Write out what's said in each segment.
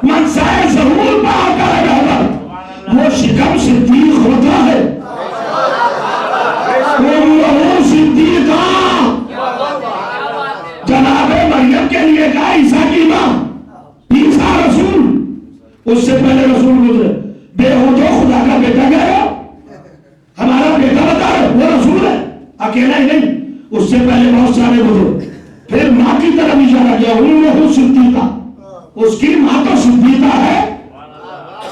मनसाए ज़हूर पार करेगा वो शिकम सिद्दीक होता है। सिद्दीका जनाबे मरियम के लिए कहा ईसा की मां, ईसा रसूल, उससे पहले रसूल गुजरे। बेहूदो खुदा का बेटा गया, हमारा बेटा बता रहे वो रसूल है, अकेला ही नहीं, उससे पहले बहुत सारे गुजरे। फिर माँ की तरफ इशारा किया, उम्मुहु सिद्दीका, उसकी माँ तो सिद्दीका है,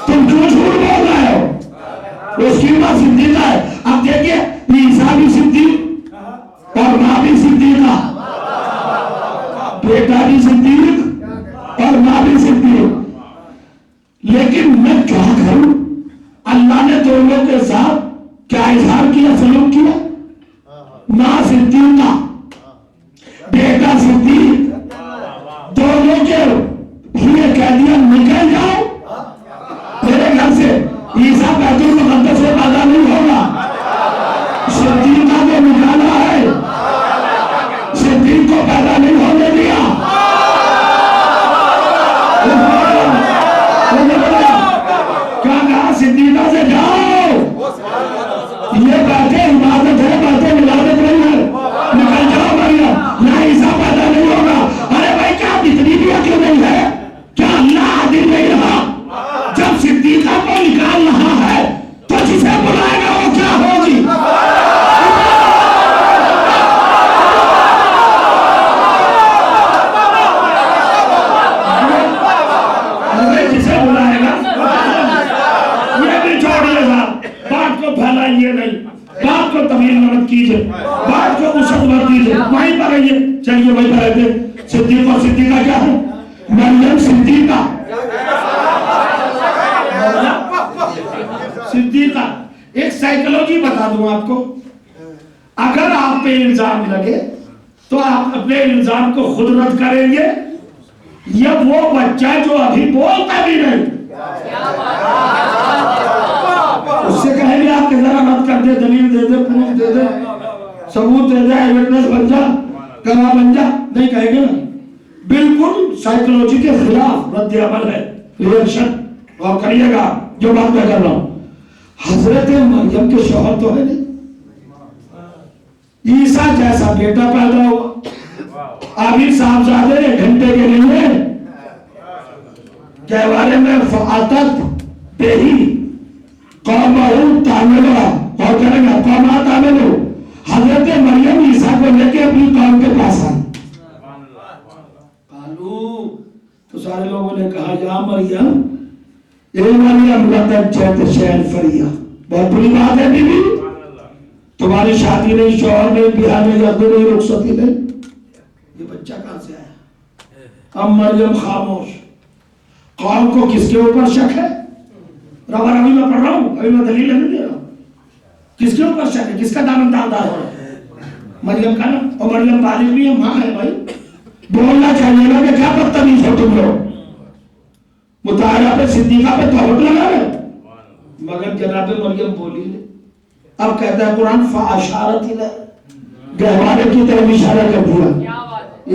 तुम क्यों झूठ बोल रहे हो? उसकी माँ सिद्दीका है। अब देखिए ईसा भी सिद्दीक और माँ भी सिद्दीका, बेटा भी सिद्दीक और माँ भी सिद्दीक। लेकिन मैं क्या करूं, अल्लाह ने दोनों के साथ क्या इजहार किया, सलूक किया। माँ सिद्दीका, बेटा सिद्दीक, दोनों के लिए कह दिया निकल जाओ मेरे घर से। ईसा बैतुल मुक़द्दस से पैदा नहीं होगा, सिद्दीका को निकाला है, सिद्दीक को पैदा नहीं होने दिया। क्या कहा, सिद्दीका से जाओ, ये बातें इबादत है, बातें मिलादत नहीं है, निकल जाओ भैया, ना ईसा पैदा नहीं होगा। अरे भाई क्या इतनी भी अक्ल नहीं है, क्या अल्लाह आदिल नहीं रहा? जब सिद्दीका को निकाल रहा है तो जिसे बुलाएगा वो क्या होगी? जिसे बुलाएगा ये भी छोड़िएगा, बात को फैलाइए नहीं, बात को तमीर मत कीजिए, बात को उसद मत दीजिए, वहीं पर रहिए। चलिए वहीं पर रहते। सिद्दीक और सिद्दीका क्या है? मरियम सिद्दीका, सिद्दीका। एक साइकोलॉजी बता दूं आपको, अगर आप पे इल्जाम लगे तो आप अपने इल्जाम को खुद रद्द करेंगे या वो बच्चा जो अभी बोलता भी नहीं उससे कहेंगे आप जरा रद्द कर दे, दलील दे दे, प्रूफ दे दे, सबूत दे दे, विटनेस बन जा, गवाह बन जा, नहीं कहेंगे ना। बिल्कुल साइकोलॉजी के खिलाफ रद्द अमल है, रिएक्शन। और करिएगा जो बात मैं कर रहा हूं। हजरत मरियम के शौहर तो है नहीं, ईसा जैसा बेटा पैदा हुआ। अभी साहबजादे 1 घंटे के लिए कहवारे में फ़ातत बेही कौमहु तामिला और करेगा कौमा तामिलु। हजरत मरियम ईसा को लेके अपनी कौम के पास आई। तो सारे लोगों ने कहा या मरियम, बहुत बुरी बात है बीबी, तुम्हारी शादी नहीं, शौहर नहीं, ब्याह नहीं, यादव नहीं, रुखसती नहीं, ये बच्चा कहां से आया? अब मरियम खामोश। कौम को किसके ऊपर शक है? रवा रवी में पढ़ रहा हूं, अभी मैं दलील नहीं दे रहा हूं। किसके ऊपर शक है? किसका दामन दादा है? मरियम का ना। और मरियम बालिग भी है, मां है भाई, बोलना चाहिए ना कि क्या बदतमीज हो तुम लोग, मुताहरा पे सिद्दीका पे तोहमत लगा रहे। मगर जनाब मरियम बोली नहीं। अब कहता है कुरान फ़अशारत इलैह, गहवारे की तरफ इशारा कर दिया।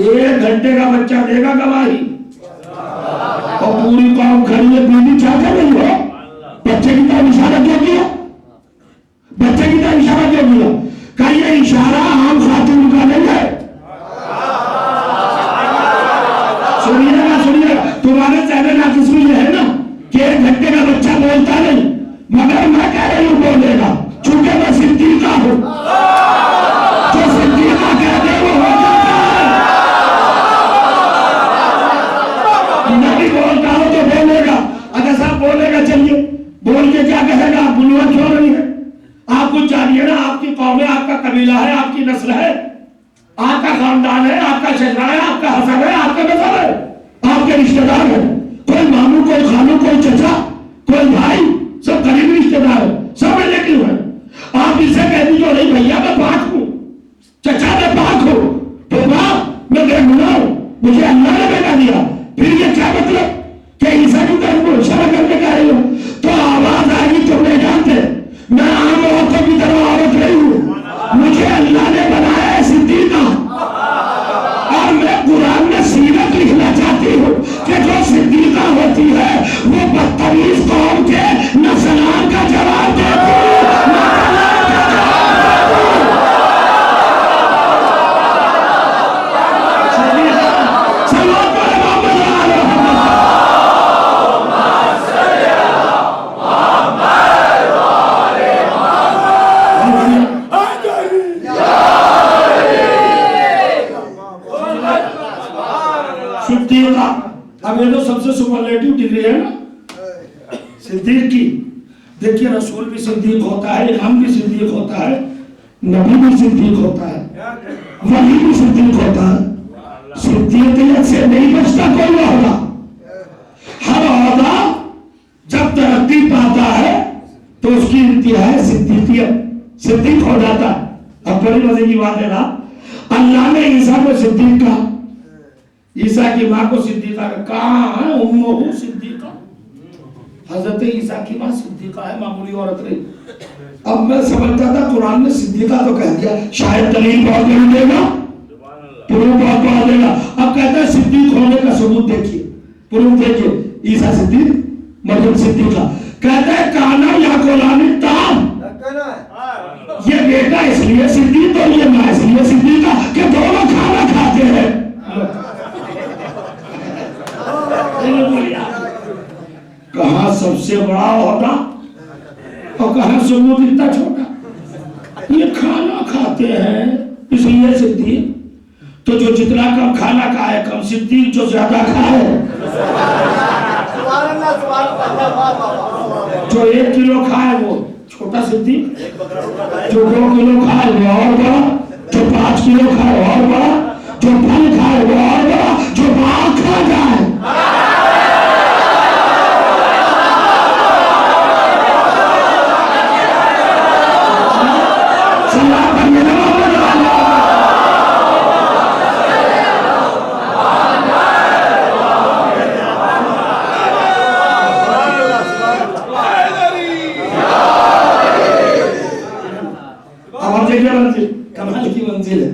1 घंटे का बच्चा देगा गवाही और पूरी कौम खड़ी है, बीवी चाहते नहीं हो, बच्चे की तरफ इशारा क्यों किया? बच्चे की तरफ इशारा क्यों किया? क्या ये इशारा आम खातून का नहीं है? सुनिएगा, तुम्हारे चेहरे ना किस्म ये है ना कि 1 घंटे का बच्चा बोलता नहीं, मगर मैं कह रही हूँ बोलेगा, चूंकि मैं सिद्दीका हूँ, जो सिद्दीका कह दे वो हो जाता है। नहीं बोलता हो तो बोलेगा, अगर साहब बोलेगा, चलिए बोल के क्या कहेगा? आप बुलवा क्यों नहीं है? आप कुछ जानिए ना, आपकी कौम है, आपका कबीला है, आपकी नस्ल है, आपका खानदान है, आपका शजरा है, आपका हसब है, आपका नजर है, आपके रिश्तेदार है, कोई मामू, कोई खानू, कोई चचा, कोई भाई, सब करीबी रिश्तेदार है, सब रिलेटिव है। आप इसे कह दीजिए नहीं भैया मैं पाक हूं, चचा मैं पाक हूं, तो बाप मैं बेगुनाह हूं, मुझे अल्लाह ने बेटा दिया, फिर ये क्या मतलब कि ईसा की तरफ को इशारा करके कह रही हो? तो आवाज आएगी, तुम नहीं जानते, मैं आम औरतों की तरह औरत नहीं हूं, मुझे अल्लाह ने बनाया है सिद्दीका। और मैं कुरान में सीरत लिखना चाहती हूँ कि जो सिद्दीका होती है वो बदतमीज कौम के न सलाम का जवाब देती न कलाम का जवाब देती। सिद्दीका, अब ये तो सबसे सुपरलेटिव डिग्री है ना सिद्दीक की। देखिए रसूल भी सिद्दीक होता है, इमाम भी सिद्दीक होता है, नबी भी सिद्दीक होता है, वली भी सिद्दीक होता है। सिद्दीकियत से नहीं बचता कोई ओहदा। हर ओहदा जब तरक्की पाता है तो उसकी इंतहा है सिद्दीकियत, सिद्दीक हो जाता है। अब बड़ी मजे की बात है ना, अल्लाह ने ईसा को सिद्दीक कहा, ईसा की माँ को सिद्दीका कहा है, उम्मुहु सिद्दीका। हजरत ईसा की माँ सिद्दीका है, मामूली औरत नहीं। अब मैं समझता था कुरान ने सिद्दीका तो कह दिया, शायद दलील बहुत बड़ी देगा, प्रूफ बहुत बड़ा देगा। अब कहता है सिद्दीक होने का सबूत देखिए, प्रूफ देखिए। ईसा सिद्दीक, मरियम सिद्दीका। कहता है काना या गुलामी ताम, ये बेटा इसलिए सिद्दीक और ये माँ इसलिए सिद्दीका कि दोनों खाना खाते हैं। कहा सबसे बड़ा होगा और कहा सबूत इतना छोटा। ये खाना खाते हैं इसलिए सिद्दीक, तो जो जितना कम खाना खाए कम सिद्दीक, जो ज्यादा खाए जो 1 किलो खाए वो छोटा सिद्दीक, जो 2 किलो खाए वो और बड़ा, जो 5 किलो खाए वो और बड़ा, जो फल खाए वो और बड़ा, जो बाग खा जाए। कमाल की मंजिल है।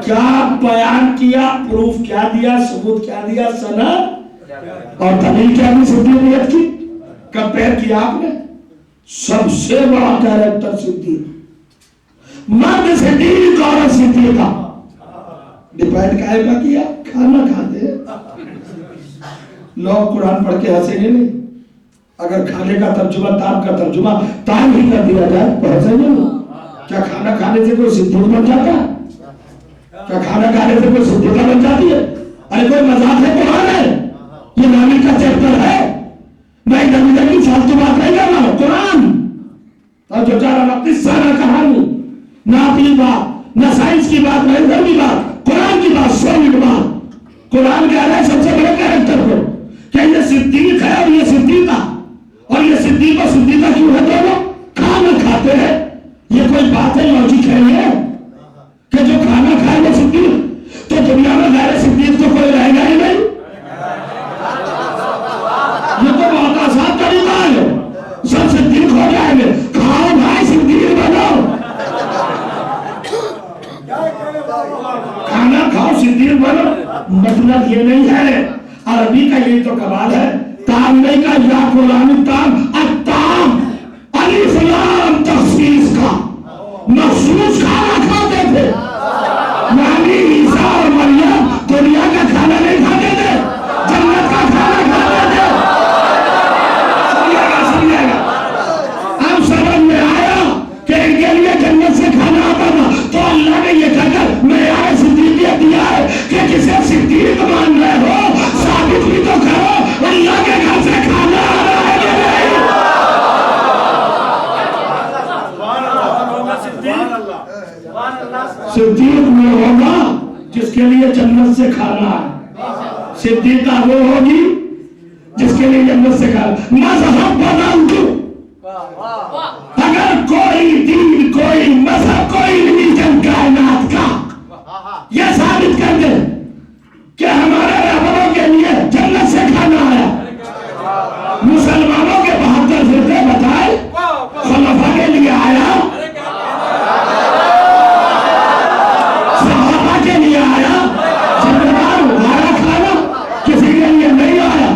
क्या बयान किया, प्रूफ क्या दिया, सबूत क्या दिया, सनद और दलील क्या दी सिद्दीकियत की, कंपेयर किया आपने। सबसे बड़ा कैरेक्टर सिद्दीक, मर्द सिद्दीक और सिद्दीका। डिपेंड काहे का किया, खाना खाते लोग कुरान पढ़ के हंसेंगे नहीं। अगर खाने का तर्जुमा ताम का तर्जुमा ताम ही कर दिया जाए तो हंसेंगे नहीं। क्या खाना खाने से कोई सिद्दीक बन जाता है? क्या खाना खाने से कोई सिद्दीका बन जाती है? अरे कोई मजाक है, कुरान है, ये नामी का चैप्टर है। मैं इधर की फालतू बात नहीं कर रहा हूं, कुरान और जो चाह रहा किस्सा ना कहानी ना अपनी बात ना साइंस की बात ना इधर की बात, कुरान की बात, सॉलिड बात। कुरान कह रहा है सबसे बड़े कैरेक्टर को क्या ये सिद्दीक है और ये सिद्दीका, और ये सिद्दीक और सिद्दीका क्यों है? दोनों खाना खाते हैं। ये कोई बात है, लॉजिक है ये कि जो खाना खाए वो सिद्दीक? तो दुनिया में गैर सिद्दीक तो कोई रहेगा ही नहीं। ये तो बहुत आसान तरीका है, सब सिद्दीक हो जाएंगे। खाओ भाई, सिद्दीक बनो, खाना खाओ सिद्दीक बनो। मतलब ये नहीं है, अरबी का ये तो कमाल है, ताम नहीं का या कुरानी ताम, अत्ताम अलिफ लाम तखसीस का मखसूस खाना खाते थे। यानी ईसा और मरियम दुनिया का खाना नहीं खाते थे, जन्नत का खाना खाते थे। सुनिएगा, अब समझ में आया कि इनके लिए जन्नत से खाना आता था। तो अल्लाह ने ये कहकर मेरा सिद्दीकियत दिया है कि जिसे सिद्दीक मान रहे हो साबित भी तो करो अल्लाह के घर से खाना आ रहा है कि नहीं। सिद्दीक वो होगा जिसके लिए जन्नत से खाना है, सिद्दीका वो होगी जिसके लिए जन्नत से खाना। मजहब बदल दो, अगर कोई दीन, कोई मजहब, कोई रिलीजन कायनात का यह साबित कर दे कि हमारे रहबरों के लिए जन्नत से खाना आया, मुसलमानों के 72 फिरके बताए खलीफा के लिए आया, सहाबा के लिए आया, जिम्मेदार हमारा खाना किसी के लिए नहीं आया।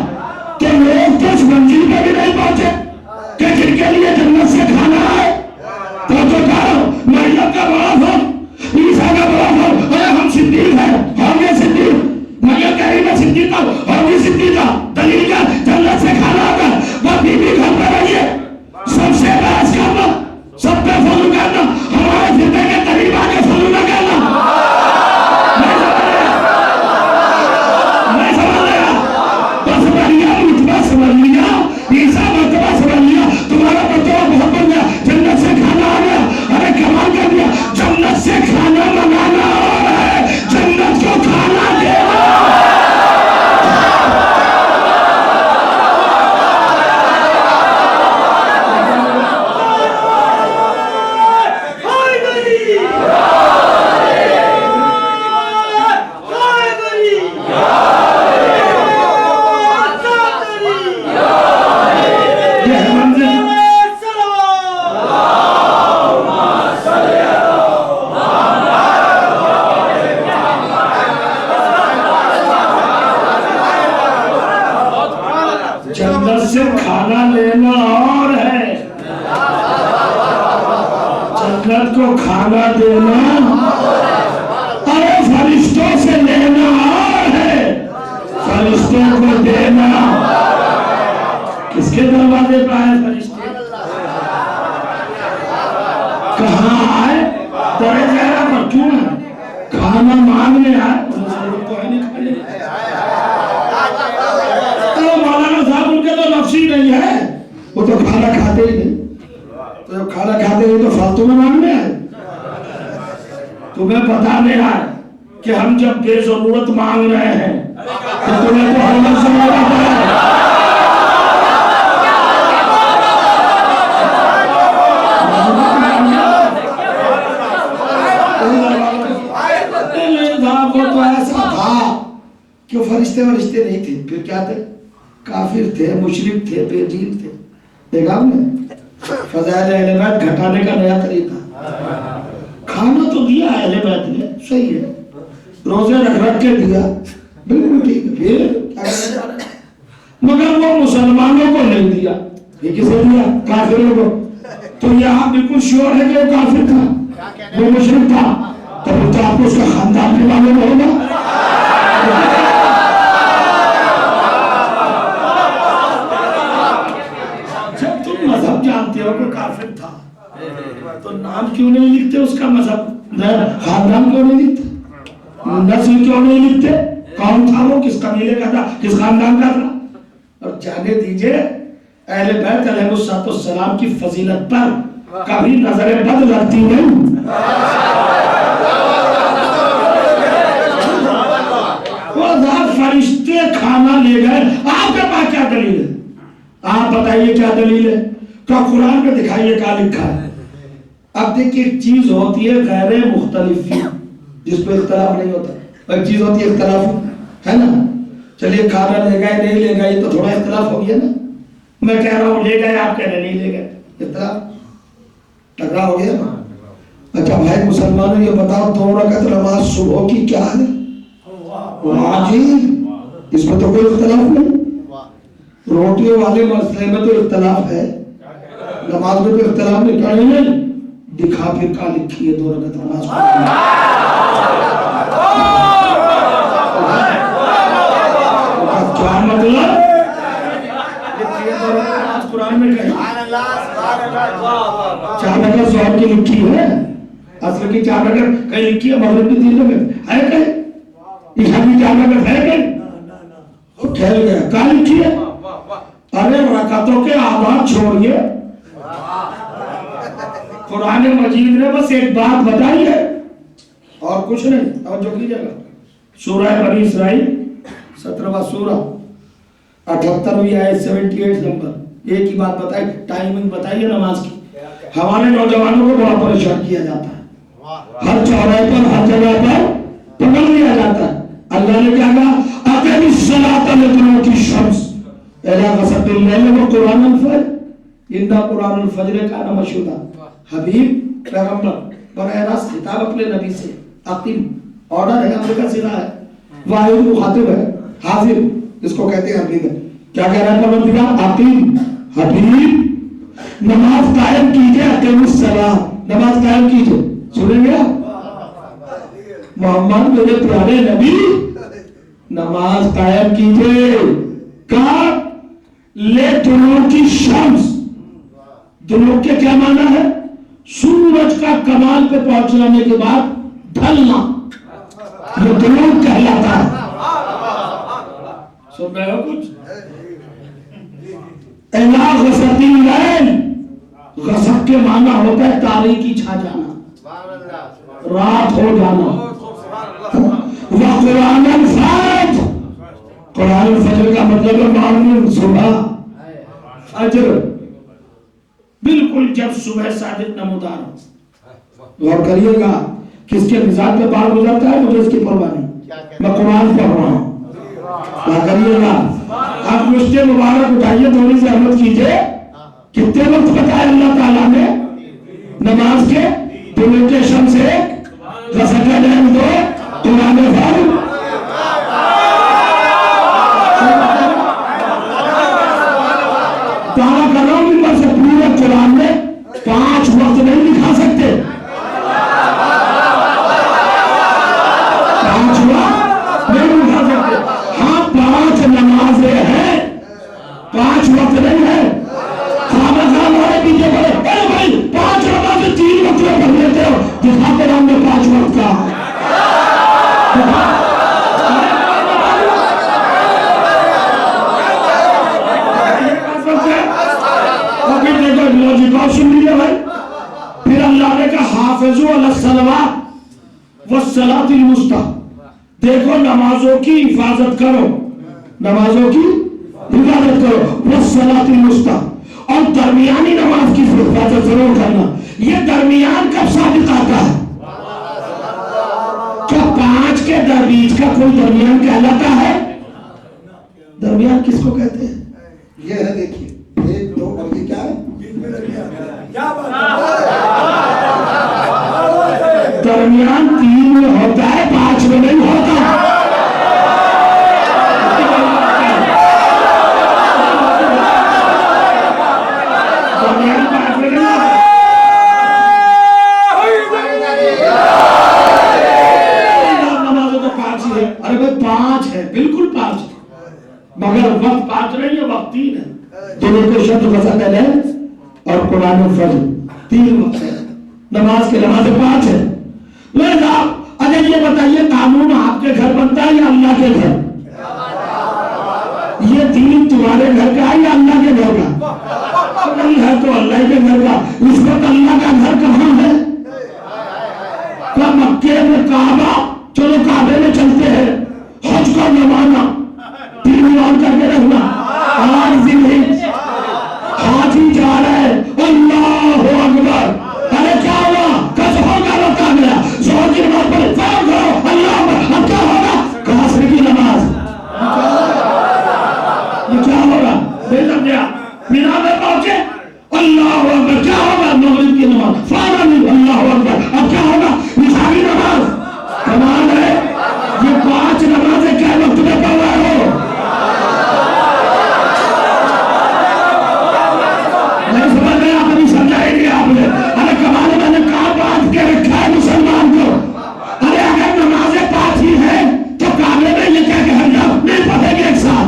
खाना देना, अरे फरिश्तों से लेना और है, फरिश्तों को देना। किसके दरवाजे पर आए फरिश्ते? कहाँ आए? तेरे चेहरा पर क्यों है? खाना मांगने आए। तो मौलाना साहब उनके तो नफ्सी नहीं है, वो तो खाना खाते ही नहीं। तो जब खाना खाते ही तो फालतू में मांगने आए। तुम्हें पता नहीं है कि हम जब बेजरूरत मांग रहे हैं तो तुम्हें तो हमें जरूरत है। वो तो ऐसा था कि फरिश्ते वरिश्ते नहीं थे, फिर क्या थे? काफिर थे, मुशरिक थे, बेदीन थे। देखा हमने फज़ाइल अहले बैत घटाने का नया तरीका। खाना तो दिया अहले बैत ने, सही है, रोजे रख रख के दिया, बिल्कुल ठीक है, फिर क्या करने जा रहे हैं? मगर वो मुसलमानों को नहीं दिया। ये किसे दिया? काफिरों को। तो ये आप बिल्कुल श्योर है कि वो काफिर था, वो मुशरिक था, तो आपको उसका खानदान भी मालूम होगा। जब तुम मजहब जानते हो कि काफिर था, तो नाम क्यों नहीं लिखते उसका? मजहब खानदान क्यों नहीं लिखते? नस्ल क्यों नहीं लिखते? कौन था वो, किस कबीले का था, किस खानदान का था? और जाने दीजिए अहले बैत अलैहिस्सलाम की फजीलत पर कभी नजर बद लगती नहीं। फरिश्ते खाना ले गए, आपके पास क्या दलील है? आप बताइए क्या दलील है? क्या कुरान में दिखाइए क्या लिखा है? अब देखिए, एक चीज होती है गैर मुख्तलिफी, जिस पे इख्तलाफ नहीं होता, एक चीज होती है इख्तलाफ, है ना? चलिए खाना ले गए नहीं ले गए तो थोड़ा इख्तलाफ हो गया ना। मैं कह रहा हूँ ले गए, आप कह रहे नहीं ले गए, इख्तलाफ टकराव हो गया ना। अच्छा भाई मुसलमानों, ये बताओ 2 रकात नमाज सुबह की क्या है? वाजिब, इसमें तो कोई इख्तलाफ नहीं। रोटियों वाले मसले में तो इख्तलाफ है, नमाज में तो इख्तलाफ नहीं। क्या नहीं दिखा फिर का लिखी है 2 रकात नमाज क्या मतलब? कुरान में 4 रकात ज़ोहर की लिखी है, असर की 4 रकात कहीं लिखी है, मगरिब की 3 रकात है कहीं, ईशा की 4 रकात है कहीं? खेल गया, कहाँ लिखी है? अरे रकातों के आवाज छोड़िए, कुरान मजीद ने बस एक बात बताई है और कुछ नहीं। और जो कीजिएगा सूरह बनी इसराइल 17वां सूरा 78वीं आयत 78 नंबर, एक ही बात बताई, टाइमिंग बताइए नमाज की। हमारे नौजवानों को बड़ा परेशान किया जाता है, हर चौराहे पर हर जगह पर पकड़ लिया जाता है। अल्लाह ने क्या कहा? अक़िमिस्सलाता लिदुलूकी शम्स इला ग़सक़िल लैल व क़ुरानुल फ़ज्र इन्ना क़ुरानुल फ़ज्र काना मशहूदा। हबीब पैगंबर बराह रास्त खिताब अपने नबी से, अक़िम ऑर्डर है, अमर का सिला है, वाहिद मुखातिब है, हाजिर इसको कहते हैं हबीब। क्या कह रहा है परवरदिगार? अक़िम, हबीब नमाज कायम कीजिए, अक़िमिस्सलाह नमाज कायम कीजिए। सुनेंगे आप? मोहम्मद मेरे प्यारे नबी नमाज कायम कीजिए। का ले दुनों की शम्स, दुनों के क्या माना है? सूरज का कमाल पे पहुंच जाने के बाद ढलना, ये दुनों कहलाता है। सुन रहे हो कुछ? इला ग़सक़िल लैल, ग़सक़ के माना होता है तारीकी छा जाना, रात हो जाना। क़ुरानुल फ़ज्र, क़ुरानुल फ़ज्र का मतलब है मॉर्निंग, सुबह, फज्र, बिल्कुल जब सुबह सादिक नमूदार हो। गौर करिएगा, किसके मिजाज में बाल गुजरता है मुझे इसकी परवाह नहीं, मैं कुरान पढ़ रहा हूँ। क्या करिएगा? आप मुश्ते मुबारक उठाइए, थोड़ी सी अहमद कीजिए। कितने वक्त बताया अल्लाह ताला ने नमाज के? दुनिया के शम्स एक, ग़सक़िल लैल 2, क़ुरानुल फ़ज्र। दावा कर रहा हूं मिंबर से, पूरे कुरान में 5 वक्त नहीं लिखा सकते, वस्सलातिल वुस्ता, देखो नमाजों की हिफाजत करो, नमाजों की हिफाजत करो, वस्सलातिल वुस्ता, और दरमियानी नमाज की हिफाजत जरूर करना। ये दरमियान कब साबित आता है? क्या पांच के दरबीच का कोई दरमियान कहलाता है? दरमियान किसको कहते हैं? ये है, देखिए 1 2 और ये क्या है? दरमियान 3 में होता है, 5 में नहीं होता। दरमियान 5 में नहीं होता। नमाजों तो 5 ही है। अरे भाई 5 है, बिल्कुल 5 है, मगर वक्त 5 नहीं है, वक्त 3 है। दोनों को शब्द फजल है और कुरान फजल 3 वक्त है। नमाज के नमाज 5 है। अगर ये बताइए कानून आपके घर बनता है या अल्लाह के घर? ये दीन तुम्हारे घर का है या अल्लाह के घर का? नहीं है तो अल्लाह के घर का। इस वक्त अल्लाह का घर कहाँ है? क्या मक्के में काबा? चलो काबे में चलते हैं, हज का नमाना, तीन मान करके रखना। आज दिन हाथी जा रहा है, अल्लाह अकबर। अरे क्या हुआ? कसम का वक्त आ गया, जोर की नमाज पढ़े, फौरन करो अल्लाह अकबर। अब क्या होगा? कासर की नमाज। ये क्या होगा? बेदम गया, बिना में पहुंचे अल्लाह अकबर। क्या होगा? मगरिब की नमाज, फौरन अल्लाह अकबर। अब क्या होगा? इशारी नमाज। कमाल है, ये 5 नमाजें क्या वक्त में पढ़ रहे हो? नहीं समझ में आप नहीं समझाएंगे आपने। अरे कमाल, मैंने कहा बात के रखा है मुसलमान को। अरे अगर नमाजें 5 ही है तो काबे में ये क्या कह जाओ? नहीं पढ़ेंगे एक साथ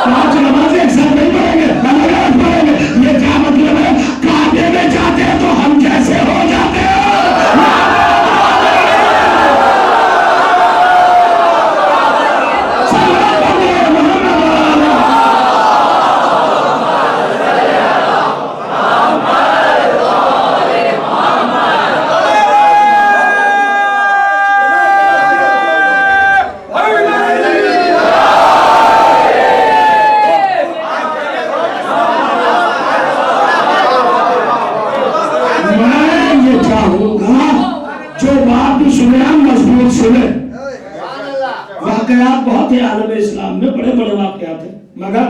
5 नमाजें एक साथ नहीं पढ़ेंगे, अलग-अलग पढ़ेंगे। ये क्या मतलब है? काबे में जाते हैं तो हम जैसे हो जाते हैं। वाकयात बहुत है आलम इस्लाम में, बड़े बड़े वाकयात है, मगर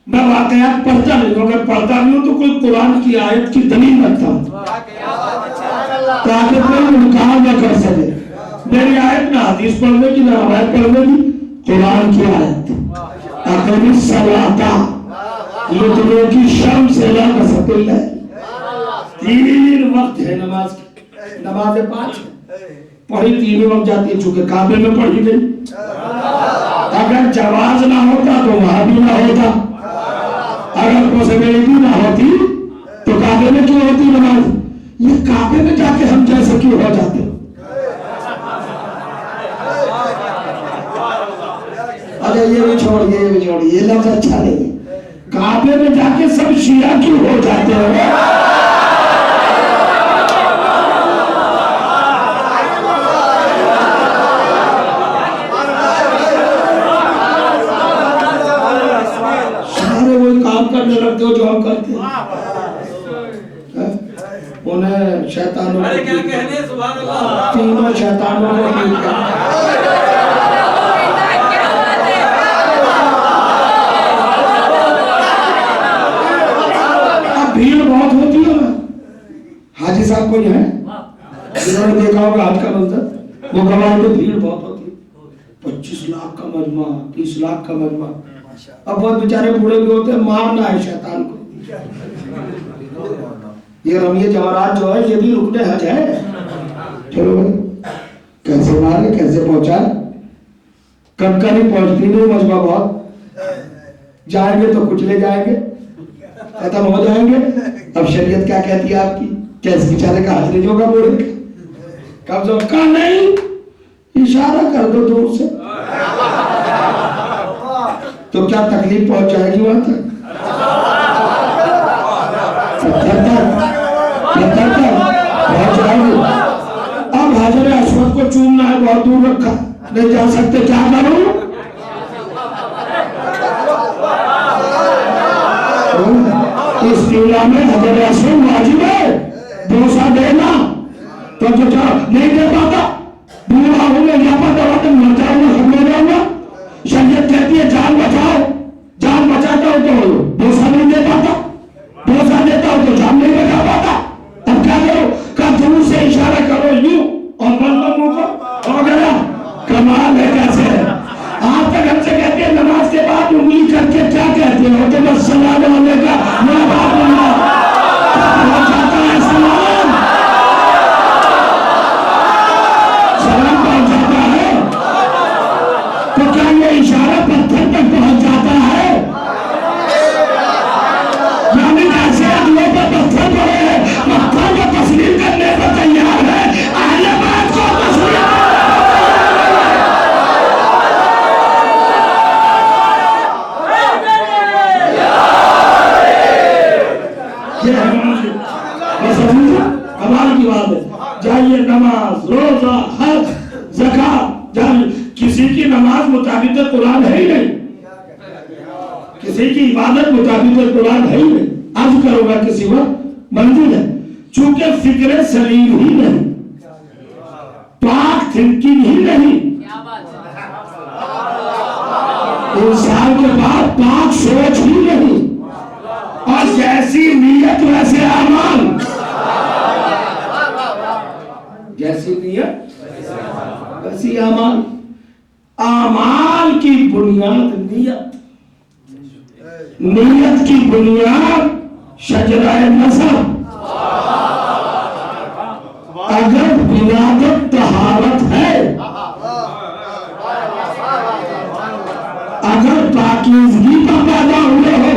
मैं वाकयात पढ़ता नहीं हूँ। अगर पढ़ता नहीं हूँ तो कोई कुरान की आयत की दलील रखता हूँ ताकि कोई इनकार न कर सके। मेरी आयत ना हदीस पढ़ने की, ना रवायत पढ़ने की, कुरान की आयत। अकमी सलाता लुत्फों की शर्म से ला कसबिल्ला, 3 वक्त है नमाज की। नमाज़ें 5 है, पढ़ी 3 वक्त जाती है, चूंकि काबे में पढ़ी गई। अगर जवाज ना होता तो वहां भी ना होता, अगर पॉसिबिलिटी ना होती तो काबे में क्यों होती नमाज? ये काबे में जाके हम जैसे क्यों हो जाते? अरे ये भी छोड़िए, ये भी छोड़िए, ये लफ्ज अच्छा नहीं है। काबे में जाके सब शिया क्यों हो जाते हैं? करने लगते हो जो हम करते हैं, उन्हें शैतानों को, क्या कहने, सुभान अल्लाह, तीनों शैतानों को अब भीड़ बहुत होती है ना। हाजी साहब कोई है जिन्होंने देखा होगा आज का मंजर? वो गवाह में भीड़ बहुत होती है, 25 लाख का मजमा, 30 लाख का मजमा। अब बहुत बेचारे बूढ़े भी होते हैं, मारना है शैतान को। ये रमिए जवाहरात जो है, ये भी रुकने हज है। चलो भाई, कैसे मारे, कैसे पहुंचाए? कब का नहीं पहुंचती नहीं मजमा, बहुत जाएंगे तो कुचले जाएंगे, खत्म हो जाएंगे। अब शरीयत क्या कहती है आपकी? क्या इस बेचारे का हज नहीं होगा बूढ़े का? कब जो का नहीं, इशारा कर दो दूर से तो क्या तकलीफ पहुंच जाएगी वहां तक? 70 तक उसको चूमना है बहुत दूर रखा, नहीं जा सकते, क्या करूं? इस्तीला में हजर असम वाजिब है, भरोसा देना। तो जो नहीं दे पाता, बूढ़ा हूं मैं, यहाँ पर दवा तक मर जाऊंगा, खत्म हो जाऊंगा। शरीयत कहती है जान बचाओ, जान बचाता हो तो भरोसा नहीं दे पाता, भरोसा देता हो तो जान नहीं बचा पाता। अब क्या करो? का दूर से इशारा करो यूं और बंद को हो गया। कमाल है कैसे है। आप तक हमसे कहते हैं नमाज के बाद उंगली करके क्या कहते हो? तो बस सलाम अलैका मेरा बाप जाता है, सलाम सलाम पहुंच जाता है। तो क्या ये इशारा पत्थर तक पहुंच जाता है? यानी ऐसे अगले पर पत्थर पड़े हैं, पत्थर को तस्लीम करने पर तैयार है, अहले बैत को तस्लीम। कमाल की बात है। जाइए नमाज, रोजा, हज, ज़कात, किसी की नमाज मुताबिक कुरान है ही नहीं, किसी की इबादत मुताबिक कुरान है ही नहीं। आज करोगा किसी वक्त मंजिल है, चूंकि फिक्र सलीम ही नहीं, पाक थिंकिंग ही नहीं, इंसान के पास पाक सोच ही नहीं, और जैसी नीयत वैसे अमल, जैसी नीयत वैसी अमल। अमाल की बुनियाद नीयत, नीयत की बुनियाद शजराए नसब। अगर बिलादत तहारत है, अगर पाकीज़गी पर पैदा हुए हो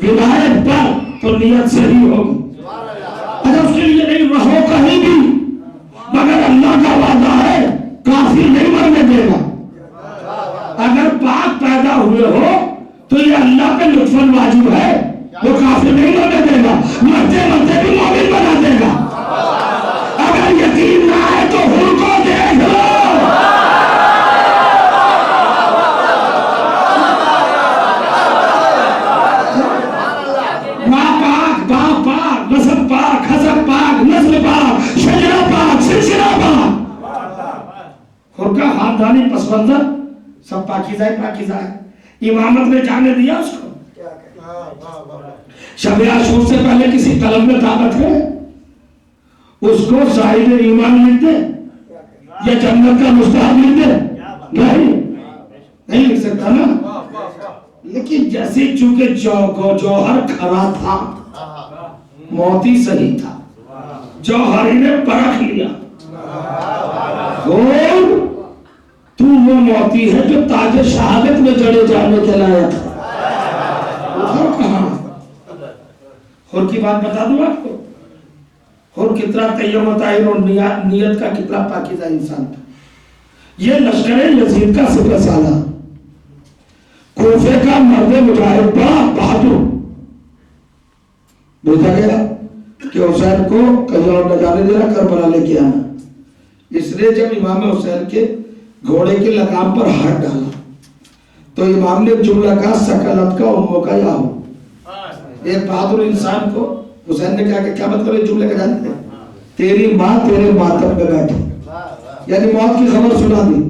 विलायत पर, तो नीयत सही होगी। अगर उसके लिए नहीं रहो कहीं भी, मगर अल्लाह का वादा है काफी नहीं मरने देगा। अगर पाक पैदा हुए हो तो ये अल्लाह पे लुत्फन वाजिब है, वो काफी नहीं मरने देगा, मरते मरते भी मोमिन बना देगा। अगर यकीन ना है तो हुर को देख लो। खानदानी पसमंजर सब पाकीज़ा पाकीज़ा है। इमामत में जाने दिया उसको? शब आशूर से पहले किसी कलम में ताकत है उसको साहिब ईमान लिख दे या जन्नत का मुस्ताहब लिख दे? नहीं लिख सकता ना। लेकिन जैसे चूंकि जौहर खरा था, मोती सही था, जौहरी ने परख लिया, और तू वो मोती है जो ताजे शहादत में जड़े जाने के लायक है। उधर कहां? और की बात बता दूं आपको, और कितना तैयब ताहिर और नियत का कितना पाकीज़ा इंसान था। ये लश्कर यजीद का सिपह सालार, कोफे का मर्द मुजाहिद, बड़ा बहादुर, भेजा गया कि हुसैन को कहीं और न जाने देना, करबला लेके आना। इसलिए जब इमाम हुसैन के घोड़े के लगाम पर हाथ डाला तो इमाम ने जुमला कहा सकलत का उम्मों का या हो। एक बहादुर इंसान को हुसैन ने क्या मतलब है जुमले का जानते हैं? तेरी माँ तेरे मातम में बैठी, यानी मौत की खबर सुना दी,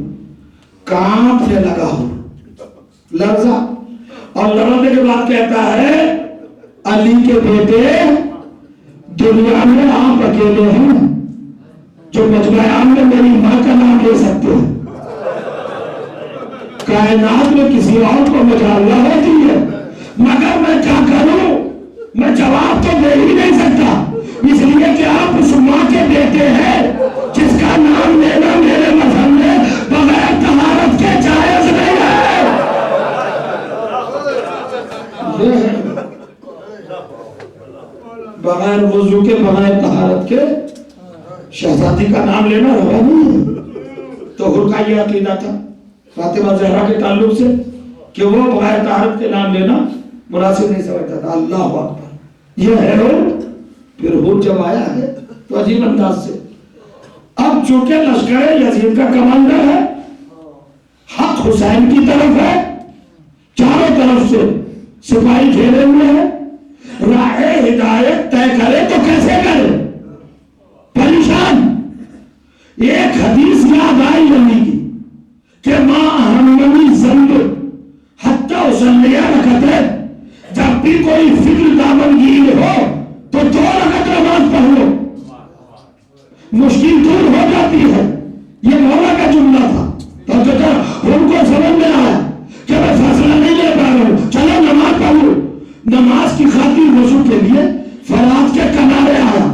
कांपने लगा हो, लर्जा, और लड़ने के बाद कहता है अली के बेटे दुनिया में आप अकेले हैं जो मजमायाम में मेरी माँ का नाम ले सकते हैं। कायनात में किसी और को मजाला होती है, मगर मैं क्या करूं, मैं जवाब तो दे ही नहीं सकता, इसलिए कि आप उस माँ के बेटे हैं जिसका नाम लेना मेरे मजहब में बगैर तहारत के जायज नहीं है। बगैर वुजू के, बगैर तहारत के शहजादी का नाम लेना रवा नहीं है। तो हुर का ये अकीदा था फातिमा ज़हरा के ताल्लुक से कि वो बगैर तहारत के नाम लेना मुनासिब नहीं समझता था। अल्लाह अकबर, ये है वो। फिर हुर जब आया है तो अजीब अंदाज से, अब अब चूंकि लश्कर यजीद का कमांडर है, हक हुसैन की तरफ है, चारों तरफ से सिपाही घेरे हुए हैं, राहे हिदायत तय करे तो कैसे करे, परेशान। एक हदीस याद आई नबी की कि मां अहम्मनी ज़ंब हत्ता उसल्लिया रखते, जब भी कोई फिक्र दामनगीर हो तो 2 रकअत नमाज पढ़ लो, मुश्किल दूर हो जाती है। ये मौला का जुमला था। तो उनको समझ में आया कि मैं फैसला नहीं ले पा रहा हूं, चलो नमाज पढ़ो। नमाज की खातिर वजू के लिए फरात के किनारे आया,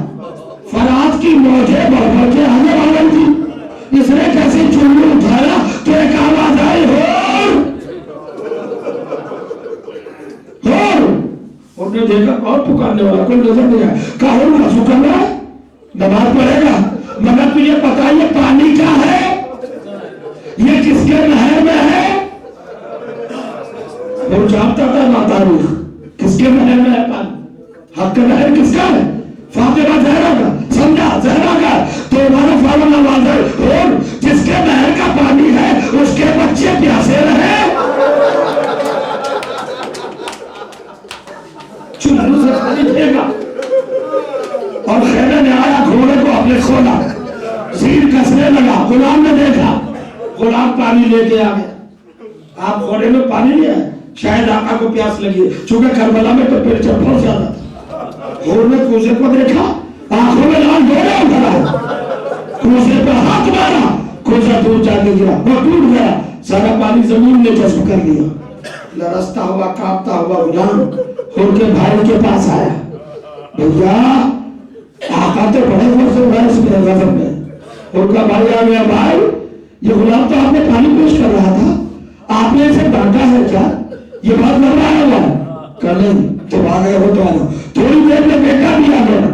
फरात की मौजें बढ़ बढ़ के आने वाली थी। इसने कैसे चुल्लू उठाया तो एक आवाज आई, उन्होंने देखा कौन पुकारने वाला, कोई नजर नहीं आया। कहा वजू कर रहा है, नमाज पढ़ेगा, मगर तुझे पता है ये पानी क्या है, ये किसके नहर में है? वो जानता था ना तारीख, किसके नहर में है पानी, हक का नहर किसका है? फातिमा जहरा का, समझा, जहरा का। तो हमारा फौरन आवाज है, और जिसके नहर का पानी है उसके बच्चे प्यासे रहे। चुल्लू से पानी देगा। और खैर ने आया, घोड़े को अपने खोला, सीर कसने लगा। गुलाम ने देखा, गुलाम पानी लेके आ गया। आप घोड़े में पानी नहीं है, शायद आका को प्यास लगी, चूंकि करबला में तो पेड़ चढ़ बहुत ज्यादा था। घोड़े ने कूजे को देखा, आंखों में लाल दौड़े उठा है, कूजे पर हाथ मारा, कूजा दूर जाके गिरा, वो टूट गया, सारा पानी जमीन ने जज्ब कर लिया। लरसता हुआ कांपता हुआ गुलाम उनके भाई के पास आया, भैया आका तो बड़े जोर से उड़ा इसमें गजब में। उनका भाई आ गया, भाई ये गुलाम तो आपने पानी पेश कर रहा था, आपने इसे डांटा है क्या? ये बात लग रहा है कल तो आ गए हो तो आ जाओ। थोड़ी देर में बेटा भी आ गया,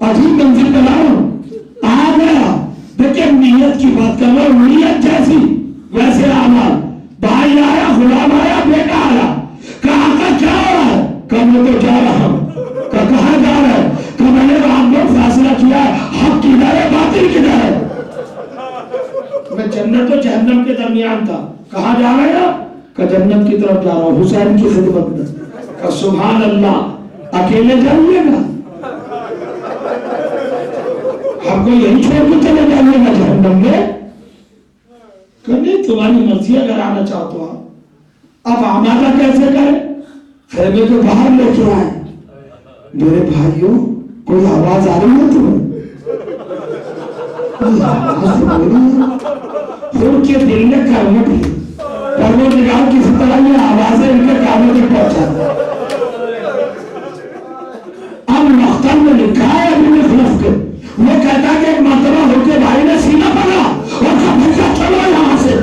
अजीब मंजिल पे लाओ, आ गया। देखिए नीयत की बात कर रहा हूं, नीयत जैसी वैसे आमाल। भाई आया, गुलाम आया, बेटा आया, कहा का क्या हो रहा है? कहा मैं तो जा रहा हूं। कहा जा रहा है? कहा मैंने आप लोग फैसला किया है, हक किधर है, बातिल किधर है? मैं जन्नत और जहन्नम के दरमियान था। कहा जा रहे हैं? कहा जन्नत की तरफ जा रहा हूं, हुसैन की खिदमत में। कहा सुभान अल्लाह, अकेले जाइएगा? हमको यही छोड़ के चले जाइएगा जहन्नम में? नहीं, तुम्हारी मर्जी, अगर आना चाहते हो। अब आमादा कैसे करें? खेमे के बाहर लेके आए। मेरे भाइयों, कोई आवाज आ रही है तुम्हें? उनके दिल में करवट ली, परवरदिगार किसी तरह ये आवाजें इनके कानों तक पहुंचा। अब मख्तम में लिखा है अभी खुलफ के, वो कहता है कि एक मर्तबा होके भाई ने सीना पकड़ा और कहा भैया चलो यहाँ से,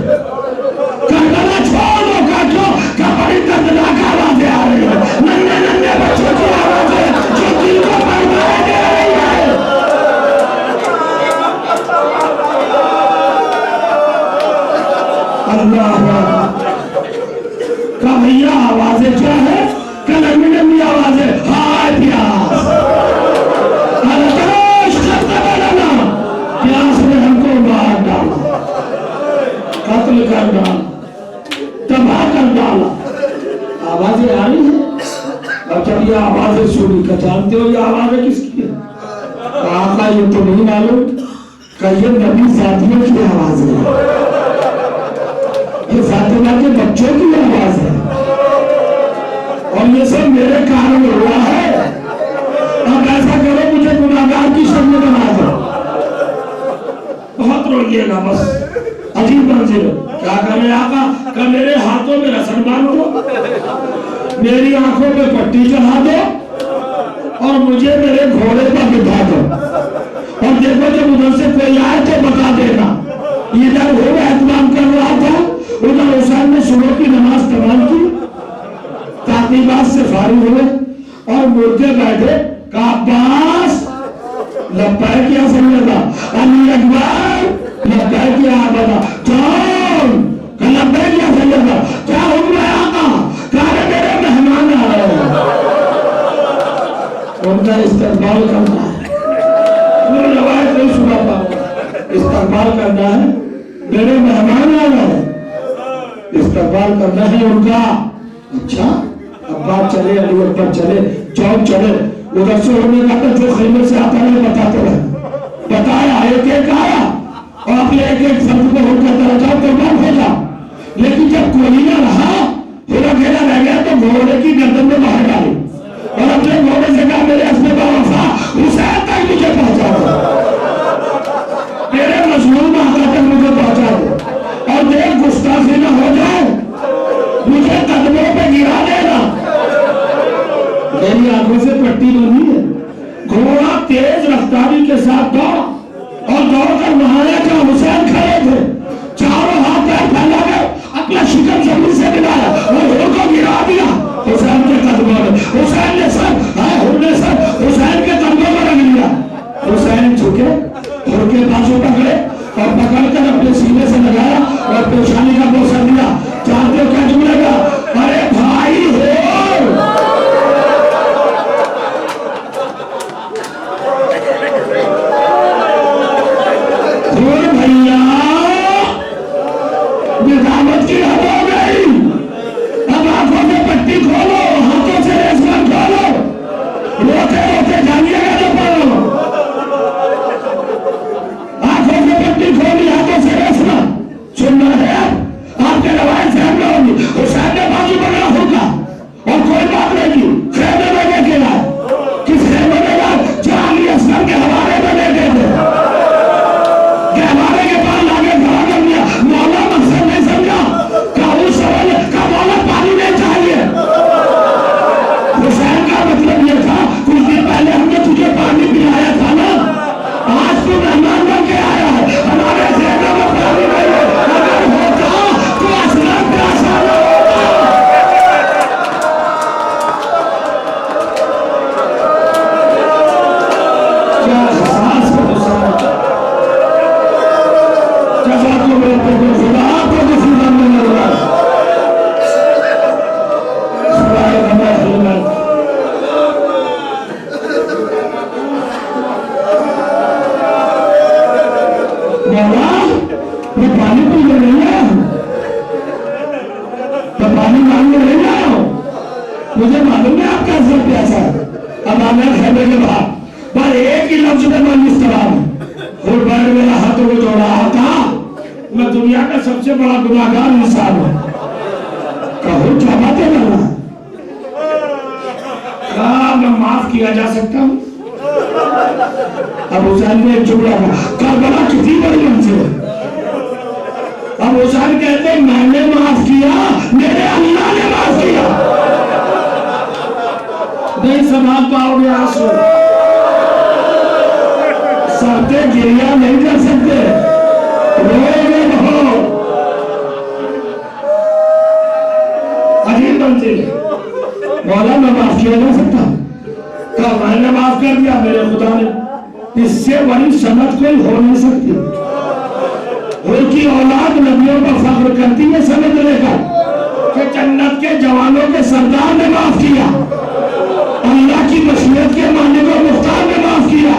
करबला छोड़ दो। का क्यों? क्या बड़ी दर्दनाक आवाजें आ रही है, नन्हे नन्हे बच्चों की आवाजें जो दिल को बर्बाद दे रही है। अल्लाह का भैया आवाजें क्या है? क्या लंबी लंबी आवाजें, हाय प्यास, प्यास ने हमको मार डाला, कत्ल कर डाला, तबाह कर डाला। आवाजें आ रही है। और जब ये आवाजें सुनी, क्या जानते हो ये आवाजें किसकी है? कहा ये तो नहीं मालूम, कहिए नबी साथियों की आवाज है, ये फातिमा के बच्चों की आवाज है, और ये सब मेरे कारण हुआ है। अब ऐसा करो, मुझे गुनाहगार की शक्ल बना दो, बहुत रोइएगा बस। अजीब मंजिल, क्या करें आका? का मेरे हाथों में रस्म बांध दो, मेरी आंखों पे पट्टी चढ़ा दो, और मुझे मेरे घोड़े पर बिठा दो, और देखो जब उधर से कोई आए तो बता देना। इधर वो एहतमाम कर रहा था, उधर हुसैन ने सुबह की नमाज तमाम की, ताकीबात से फारिग हुए और मुर्दे बैठे। का अब्बास लब्बैक या सैयदा, अली अकबर लब्बैक या आबदा, कौन? का लब्बैक या सैयदा, क्या हुक्म है आका? कहा मेरे मेहमान आ रहे हैं, उनका इस्तकबाल करना है। वो रवायत नहीं सुना पाऊंगा, इस्तकबाल करना है, मेरे मेहमान आ रहे हैं, इस्तकबाल करना है उनका। अच्छा अब्बा चले, अली अकबर चले, चौक चले, उधर से उन्होंने कहा जो खैमे से आता है बताते रहे, बताया एक एक आया और अपने एक एक फर्द को होकर दर्जा कुर्बान हो जा। लेकिन जब कोई ना रहा, फिर अकेला रह गया तो घोड़े की गर्दन में बाहर डाली और अपने घोड़े से कहा मेरे अपने बाबा हुसैन तक मुझे पहुंचा दो, मेरे मजलूम आका तक मुझे पहुंचा दो और देख गुस्ताखी ना हो जाए, मुझे कदमों पे गिरा देना। मेरी आंखों से पट्टी बनी है। घोड़ा तेज रफ्तारी के साथ दौड़ा और दौड़कर महाराजा का हुसैन खड़े थे, चारों हाथ पैर फैला गए, अपना शिकन जमीन से मिलाया और उनको गिरा दिया हुसैन के कदमों में। हुसैन ने सर हुसैन के कदमों में रख लिया। हुसैन झुके, उनके बाजू पकड़े और पकड़कर अपने सीने से लगाया और पेशानी का बोसा दिया। जानते हो क्या जुड़ेगा? अरे भाई हो भैया, निजामत की हद हो गई। अब आंखों से पट्टी खोलो, हाथों से रेशम खोलो, रोते रोते जानिएगा जो पढ़ो। आंखों से पट्टी खोली, हाथों से रेशम सुनना है आपके रवायत से हम लोग। हुसैन ने बाजू पकड़ा होगा और कोई बात नहीं, खेमे में लेके आए। किस खेमे में आए? जहां अली असगर के हवाले में लेके थे, हमारे के पास लागे खड़ा कर दिया। मौला मकसद नहीं समझा का उस सवाल का मौला पानी नहीं चाहिए। हुसैन का मतलब ये था कुछ दिन पहले हमने तुझे पानी पिलाया था ना, आज तू मेहमान बन के आया है, हमारे जेब में पानी नहीं है। अगर होता तो असलम प्यासा न होता। क्या एहसास है हुसैन, खुदा आपको किसी दम में लग रहा है। मैं पानी पीने नहीं आया हूँ, मैं पानी मांगने नहीं आया हूँ, मुझे मालूम है आपका असर प्यासा है। अब आना खेमे के बाहर पर एक ही लफ्ज में मन इस तरह है, और बैठ मेरा हाथों को जोड़ा था, मैं दुनिया का सबसे बड़ा गुनाहगार इंसान हूं। कहो क्या बातें कर रहा है? मैं माफ किया जा सकता हूं। अब हुसैन ने एक जुमला कहा, करबला कितनी बड़ी मंजिल है। अब हुसैन कहते मैंने माफ किया, मेरे अल्लाह ने माफ किया। नहीं संभाल पाओगे आंसू, सरते गिरिया नहीं कर सकते, रोएंगे बहुत। अजीब मंजिल, मौला मैं माफ किया जा सकता, कहा मैंने माफ कर दिया मेरे खुदा ने। इससे बड़ी समझ कोई हो नहीं सकती। उनकी औलाद नबियों पर फख्र करती है समझने का कि जन्नत के जवानों के सरदार ने माफ किया, अल्लाह की मशीयत के मालिक और मुख्तार ने माफ किया,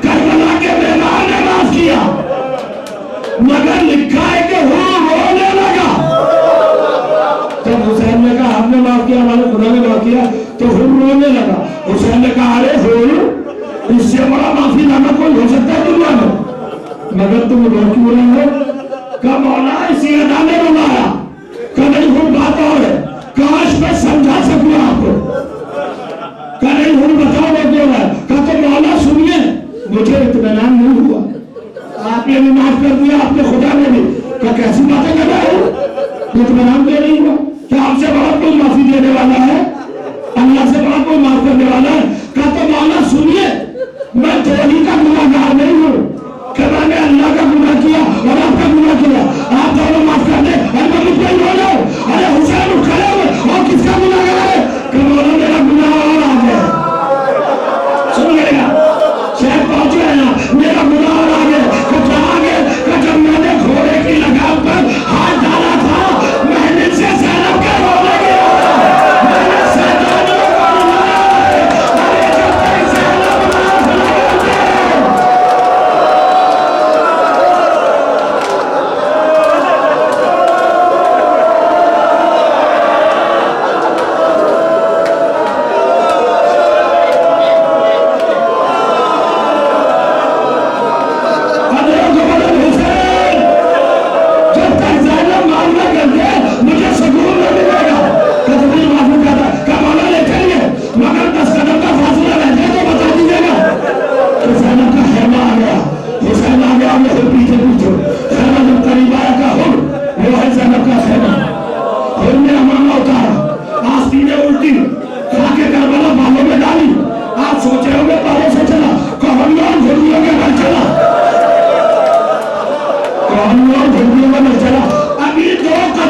करबला के मेहमान ने माफ किया। मगर लिखा है कि वो रोने लगा। जब हुसैन ने कहा आपने माफ किया, हमारे खुदा ने माफ किया, तो हुर रोने लगा। हुसैन ने कहा अरे हुर, इससे बड़ा माफी नामा कोई हो सकता है दुनिया में, मगर तुम रो क्यों रहे हो? कब मौला इसी अदा ने रुलाया, कभी हुर बात और है, काश मैं समझा सकूं आपको, कभी हुर बताओ मैं क्यों रहा। कहा तो मौला सुनिए, मुझे इत्मीनान नहीं हुआ, आपने भी माफ कर दिया, आपने खुदा ने भी। क्या कैसी बातें कर रहे हो? इत्मीनान क्यों नहीं हुआ? क्या आपसे बड़ा कोई माफी देने वाला है? अल्लाह से बड़ा कोई माफ करने वाला है? कहा तो मौला सुनिए, मैं धोनी का गुनाहगार नहीं हूँ कि मैंने अल्लाह का गुनाह किया और आपका गुनाह किया, आप दोनों माफ कर दे और मैं मुझ पर हो जाओ। अरे हुसैन उठ खड़े हुए और किसका गुनाहगार है? कि मौला मेरा गुनाह और आ गया, सुन लेगा शायद पहुंच गए ना, मेरा गुनाह और आ गया। जब मैंने घोड़े की लगाम पर हाथ डाला था, मैंने से सैलब के रोने गया, मैंने सैलानियों को बुलाया, अरे जब तक सैलाब ना बुलाओगे हम लोग हिंदुओं में चला। अब ये 2